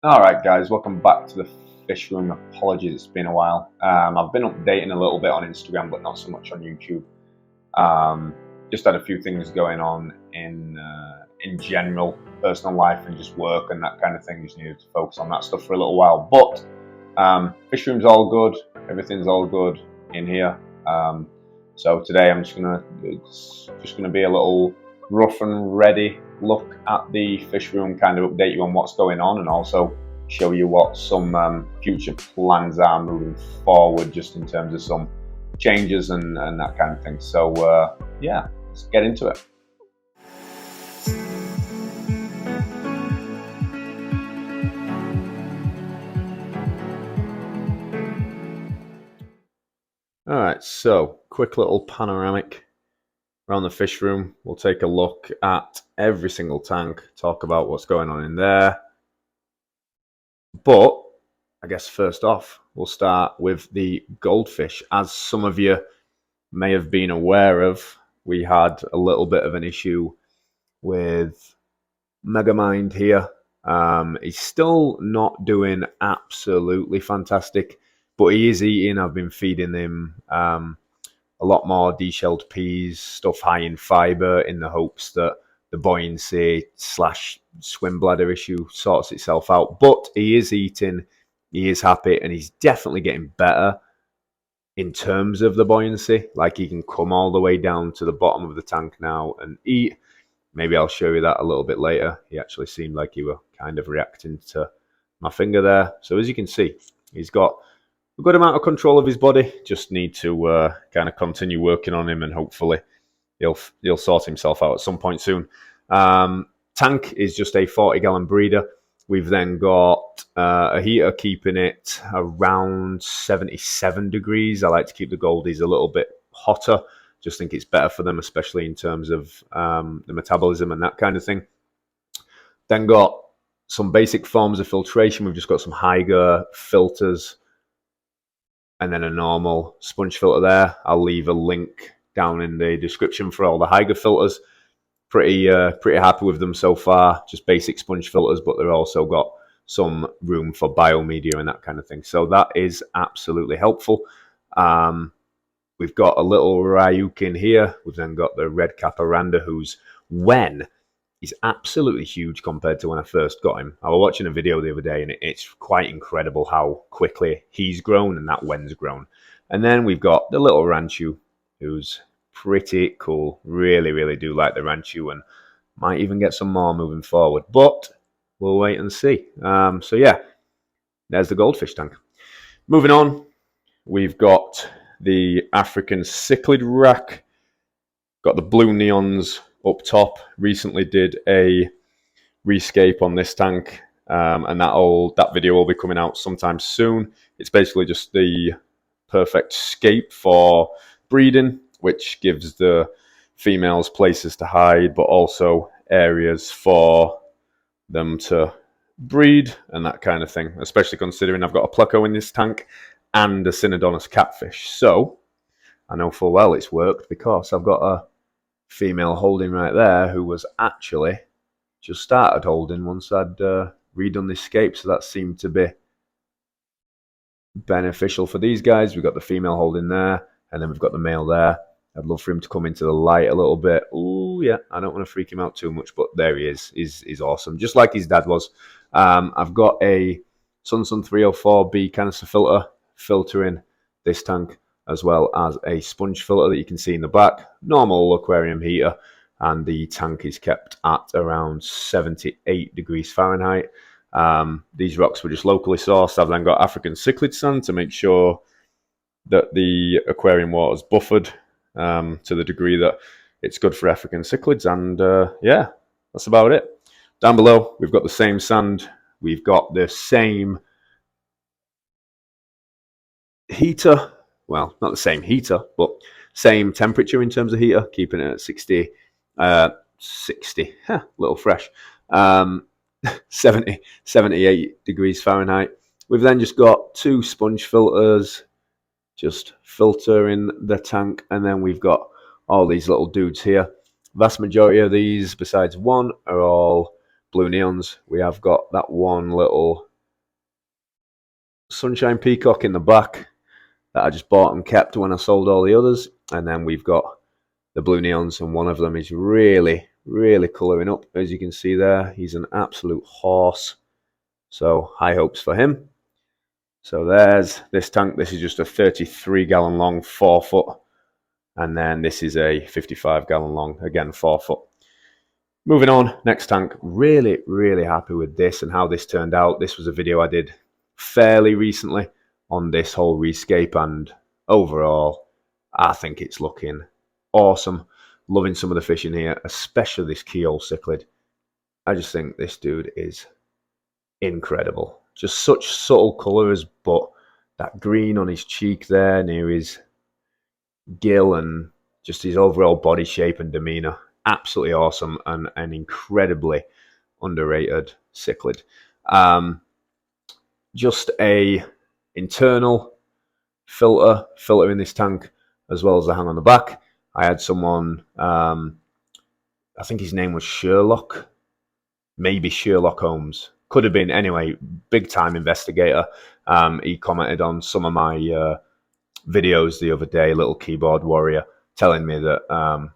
Alright guys, welcome back to the Fishroom. Apologies, it's been a while. I've been updating a little bit on Instagram, but not so much on YouTube. Just had a few things going on in general, personal life and just work and that kind of thing. Just needed to focus on that stuff for a little while. But Fishroom's all good, everything's all good in here. So today I'm just gonna be a little rough and ready look at the Fishroom, kind of update you on what's going on and also show you what some future plans are moving forward, just in terms of some changes and that kind of thing. So yeah, let's get into it. Alright, so quick little panoramic around the fish room. We'll take a look at every single tank, talk about what's going on in there. But I guess first off, we'll start with the goldfish. As some of you may have been aware of, we had a little bit of an issue with Megamind here. He's still not doing absolutely fantastic, but he is eating. I've been feeding him a lot more deshelled peas, stuff high in fiber, in the hopes that the buoyancy / swim bladder issue sorts itself out. But he is eating, he is happy, and he's definitely getting better in terms of the buoyancy. Like, he can come all the way down to the bottom of the tank now and eat. Maybe I'll show you that a little bit later. He actually seemed like he were kind of reacting to my finger there. So as you can see, he's got a good amount of control of his body. Just need to kind of continue working on him, and hopefully he'll sort himself out at some point soon. Tank is just a 40-gallon breeder. We've then got a heater keeping it around 77 degrees. I like to keep the goldies a little bit hotter. Just think it's better for them, especially in terms of the metabolism and that kind of thing. Then got some basic forms of filtration. We've just got some Hygge filters and then a normal sponge filter there. I'll leave a link down in the description for all the Hygge filters. Pretty happy with them so far. Just basic sponge filters, but they've also got some room for biomedia and that kind of thing. So that is absolutely helpful. We've got a little Ryuk in here. We've then got the red Caparanda, whose wen is absolutely huge compared to when I first got him. I was watching a video the other day, and it's quite incredible how quickly he's grown and that wen's grown. And then we've got the little Ranchu, who's pretty cool. Really do like the Ranchu, and might even get some more moving forward. But we'll wait and see. So yeah, there's the goldfish tank. Moving on, we've got the African Cichlid rack. Got the blue neons up top. Recently did a rescape on this tank, and that video will be coming out sometime soon. It's basically just the perfect scape for breeding, which gives the females places to hide, but also areas for them to breed and that kind of thing, especially considering I've got a pleco in this tank and a Synodonus catfish. So I know full well it's worked, because I've got a female holding right there who was actually just started holding once I'd redone this scape. So that seemed to be beneficial for these guys. We've got the female holding there, and then we've got the male there. I'd love for him to come into the light a little bit. Oh yeah, I don't want to freak him out too much, but there he is. He's awesome, just like his dad was. I've got a Sun 304B canister filter filtering this tank, as well as a sponge filter that you can see in the back. Normal aquarium heater, and the tank is kept at around 78 degrees Fahrenheit. These rocks were just locally sourced. I've then got African Cichlid sand to make sure that the aquarium water is buffered to the degree that it's good for African cichlids. And yeah, that's about it. Down below, we've got the same sand. We've got the same heater. Well, not the same heater, but same temperature in terms of heater, keeping it at 60, little fresh, 78 degrees Fahrenheit. We've then just got two sponge filters, just filtering the tank, and then we've got all these little dudes here. Vast majority of these, besides one, are all blue neons. We have got that one little sunshine peacock in the back that I just bought and kept when I sold all the others. And then we've got the blue neons, and one of them is really, really colouring up. As you can see there, he's an absolute horse. So high hopes for him. So there's this tank. This is just a 33-gallon long, 4 foot. And then this is a 55-gallon long, again, 4 foot. Moving on, next tank. Really, really happy with this and how this turned out. This was a video I did fairly recently on this whole rescape, and overall, I think it's looking awesome. Loving some of the fish in here, especially this keyhole cichlid. I just think this dude is incredible. Just such subtle colours, but that green on his cheek there near his gill and just his overall body shape and demeanour. Absolutely awesome, and an incredibly underrated cichlid. Just a internal filter in this tank, as well as the hang on the back. I had someone, I think his name was Sherlock, maybe Sherlock Holmes, could have been. Anyway, big time investigator. He commented on some of my videos the other day, little keyboard warrior, telling me that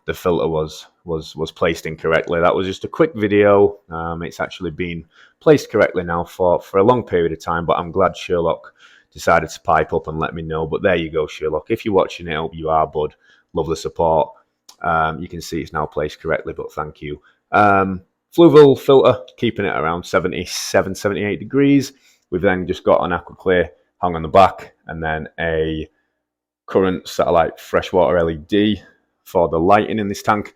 the filter was placed incorrectly. That was just a quick video. It's actually been placed correctly now for a long period of time, but I'm glad Sherlock decided to pipe up and let me know. But there you go, Sherlock. If you're watching it, I hope you are, bud. Love the support. You can see it's now placed correctly, but thank you. Fluval filter, keeping it around 77, 78 degrees. We've then just got an aqua clear hung on the back, and then a current satellite freshwater LED for the lighting in this tank.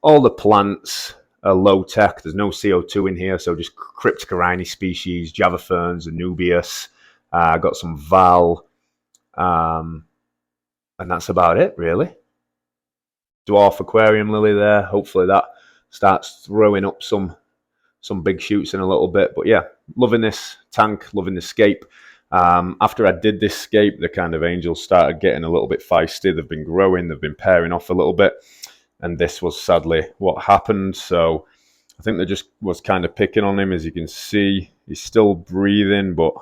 All the plants are low tech. There's no CO2 in here, so just Cryptocorini species, Java ferns, Anubias. Got some Val, and that's about it, really. Dwarf aquarium lily there. Hopefully that starts throwing up some big shoots in a little bit. But yeah, loving this tank, loving the scape. After I did this scape, the kind of angels started getting a little bit feisty. They've been growing, they've been pairing off a little bit, and this was sadly what happened. So I think they just was kind of picking on him. As you can see, he's still breathing, but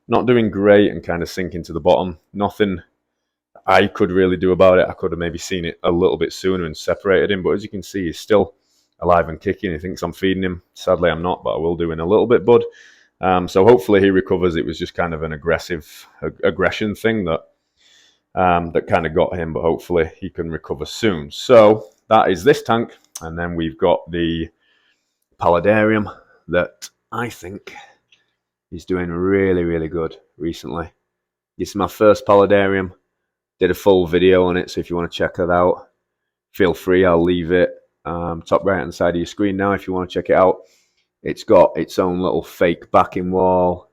not doing great and kind of sinking to the bottom. Nothing I could really do about it. I could have maybe seen it a little bit sooner and separated him, but as you can see, he's still alive and kicking. He thinks I'm feeding him. Sadly, I'm not, but I will do in a little bit, bud. So hopefully he recovers. It was just kind of an aggression thing that kind of got him, but hopefully he can recover soon. So that is this tank, and then we've got the paludarium that I think is doing really, really good recently. This is my first paludarium. Did a full video on it, so if you want to check that out, feel free. I'll leave it top right hand side of your screen now if you want to check it out. It's got its own little fake backing wall.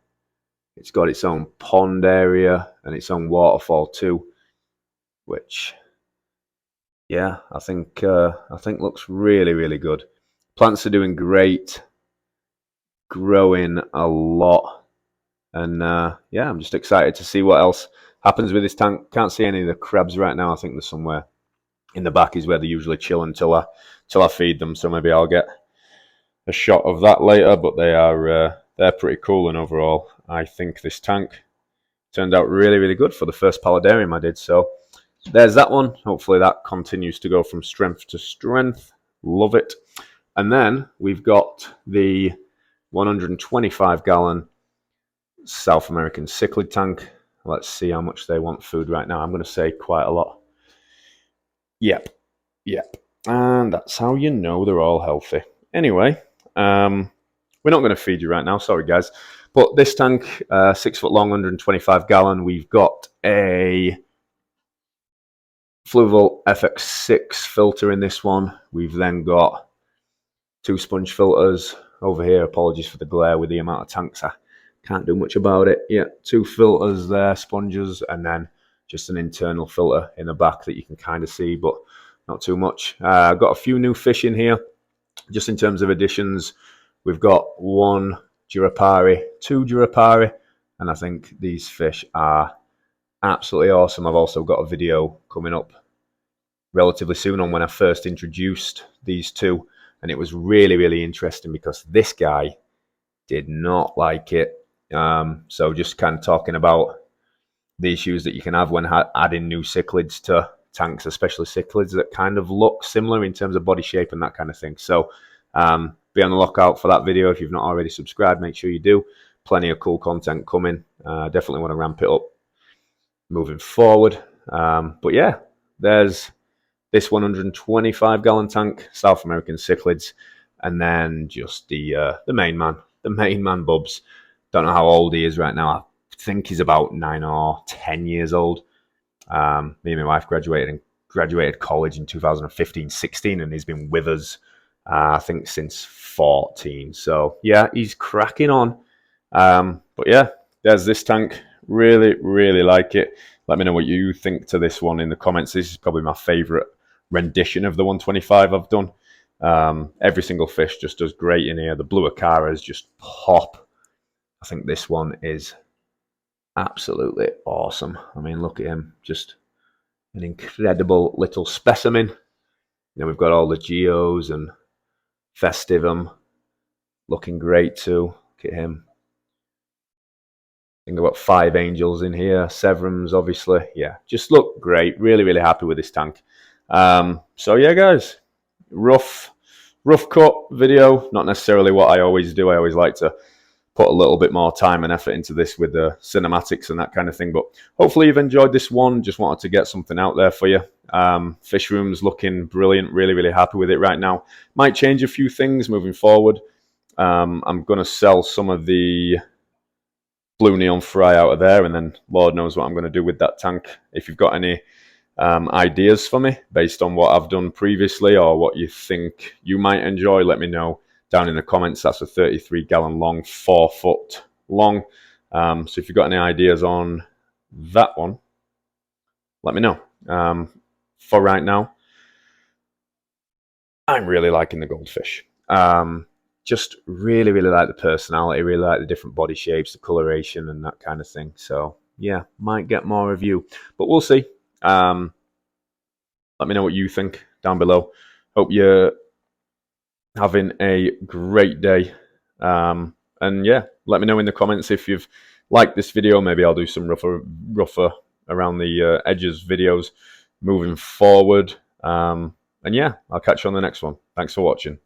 It's got its own pond area and its own waterfall too, which, yeah, I think looks really, really good. Plants are doing great, growing a lot, and yeah, I'm just excited to see what else happens with this tank. Can't see any of the crabs right now. I think there's somewhere in the back is where they usually chill until I feed them. So maybe I'll get a shot of that later. But they're pretty cool, and overall, I think this tank turned out really, really good for the first paludarium I did. So there's that one. Hopefully that continues to go from strength to strength. Love it. And then we've got the 125-gallon South American cichlid tank. Let's see how much they want food right now. I'm going to say quite a lot. Yep. And that's how you know they're all healthy. Anyway, we're not going to feed you right now. Sorry, guys. But this tank, 6 foot long, 125-gallon. We've got a Fluval FX6 filter in this one. We've then got 2 sponge filters over here. Apologies for the glare with the amount of tanks. I can't do much about it. Yeah, 2 filters there, sponges, and then just an internal filter in the back that you can kind of see, but not too much. I've got a few new fish in here. Just in terms of additions, we've got 1 Durapari, 2 Durapari, and I think these fish are absolutely awesome. I've also got a video coming up relatively soon on when I first introduced these two, and it was really, really interesting because this guy did not like it. So just kind of talking about the issues that you can have when adding new cichlids to tanks, especially cichlids that kind of look similar in terms of body shape and that kind of thing. So be on the lookout for that video. If you've not already subscribed, make sure you do. Plenty of cool content coming. Definitely want to ramp it up moving forward. But yeah, there's this 125-gallon tank, South American Cichlids, and then just the main man, Bubs. Don't know how old he is right now. I think he's about 9 or 10 years old. Me and my wife graduated college in 2015-16, and he's been with us, I think, since 14. So yeah, he's cracking on. But yeah, there's this tank. Really, really like it. Let me know what you think to this one in the comments. This is probably my favorite rendition of the 125 I've done. Every single fish just does great in here. The blue acaras just pop. I think this one is absolutely awesome. I mean, look at him, just an incredible little specimen. We've got all the geos and festivum looking great too. Look at him. I think I've got 5 angels in here, Severums obviously. Yeah, just look great. Really, really happy with this tank. So yeah, guys, rough cut video. Not necessarily what I always do. I always like to put a little bit more time and effort into this with the cinematics and that kind of thing. But hopefully you've enjoyed this one. Just wanted to get something out there for you. Fishroom's looking brilliant. Really, really happy with it right now. Might change a few things moving forward. I'm going to sell some of the blue neon fry out of there, and then Lord knows what I'm going to do with that tank. If you've got any ideas for me based on what I've done previously or what you think you might enjoy, let me know down in the comments. That's a 33-gallon long, 4 foot long. So if you've got any ideas on that one, let me know. For right now, I'm really liking the goldfish. Just really, really like the personality, really like the different body shapes, the coloration and that kind of thing. So yeah, might get more of you, but we'll see. Let me know what you think down below. Hope you're having a great day. And yeah, let me know in the comments if you've liked this video. Maybe I'll do some rougher around the edges videos moving forward. And yeah, I'll catch you on the next one. Thanks for watching.